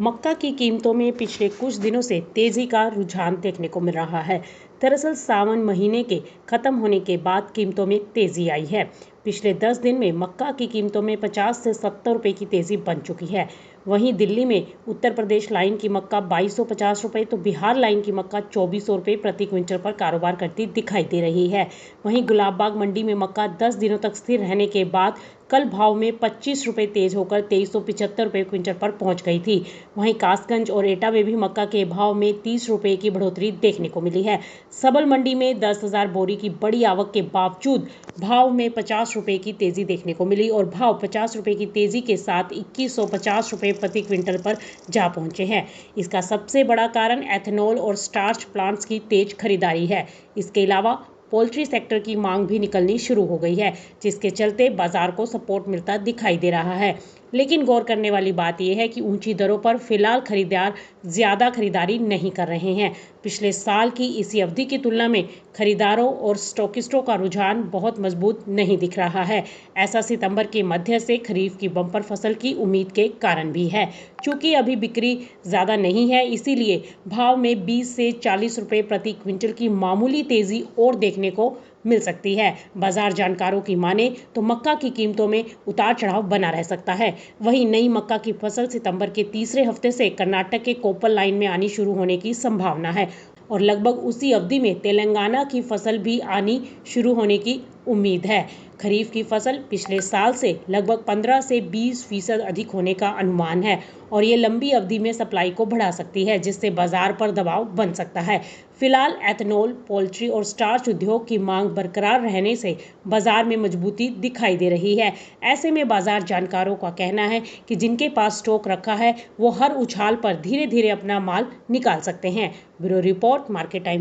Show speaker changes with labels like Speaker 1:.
Speaker 1: मक्का की कीमतों में पिछले कुछ दिनों से तेजी का रुझान देखने को मिल रहा है। दरअसल सावन महीने के खत्म होने के बाद कीमतों में तेजी आई है। पिछले 10 दिन में मक्का की कीमतों में 50 से 70 रुपए की तेजी बन चुकी है। वहीं दिल्ली में उत्तर प्रदेश लाइन की मक्का 2250 रुपए तो बिहार लाइन की मक्का 2400 रुपए प्रति क्विंटल पर कारोबार करती दिखाई दे रही है। वहीं गुलाबबाग मंडी में मक्का 10 दिनों तक स्थिर रहने के बाद कल भाव में 25 रुपए तेज होकर 2375 रुपए क्विंटल पर पहुंच गई थी। वहीं कासगंज और एटा में भी मक्का के भाव में 30 रुपए की बढ़ोतरी देखने को मिली है। सबल मंडी में 10,000 बोरी की बड़ी आवक के बावजूद भाव में 50 रुपए की तेजी देखने को मिली और भाव 50 रुपए की तेजी के साथ 2150 रुपए प्रति क्विंटल पर जा पहुंचे हैं। इसका सबसे बड़ा कारण एथेनॉल और स्टार्च प्लांट्स की तेज खरीदारी है। इसके अलावा पोल्ट्री सेक्टर की मांग भी निकलनी शुरू हो गई है, जिसके चलते बाजार को सपोर्ट मिलता दिखाई दे रहा है। लेकिन गौर करने वाली बात यह है कि ऊंची दरों पर फिलहाल खरीदार ज्यादा खरीदारी नहीं कर रहे हैं। पिछले साल की इसी अवधि की तुलना में खरीदारों और स्टॉकिस्टों का रुझान बहुत मजबूत नहीं दिख रहा है। ऐसा सितंबर के मध्य से खरीफ की बम्पर फसल की उम्मीद के कारण भी है। चूंकि अभी बिक्री ज्यादा नहीं है, इसीलिए भाव में 20 से 40 रुपए प्रति क्विंटल की मामूली तेजी और देखने को मिल सकती है। बाजार जानकारों की माने तो मक्का की कीमतों में उतार चढ़ाव बना रह सकता है। वहीं नई मक्का की फसल सितंबर के तीसरे हफ्ते से कर्नाटक के कोप्पल लाइन में आनी शुरू होने की संभावना है और लगभग उसी अवधि में तेलंगाना की फसल भी आनी शुरू होने की उम्मीद है। खरीफ की फसल पिछले साल से लगभग 15 से 20% अधिक होने का अनुमान है और ये लंबी अवधि में सप्लाई को बढ़ा सकती है, जिससे बाजार पर दबाव बन सकता है। फिलहाल एथेनॉल, पोल्ट्री और स्टार्च उद्योग की मांग बरकरार रहने से बाजार में मजबूती दिखाई दे रही है। ऐसे में बाजार जानकारों का कहना है कि जिनके पास स्टॉक रखा है वो हर उछाल पर धीरे धीरे अपना माल निकाल सकते हैं। Bureau report, market time.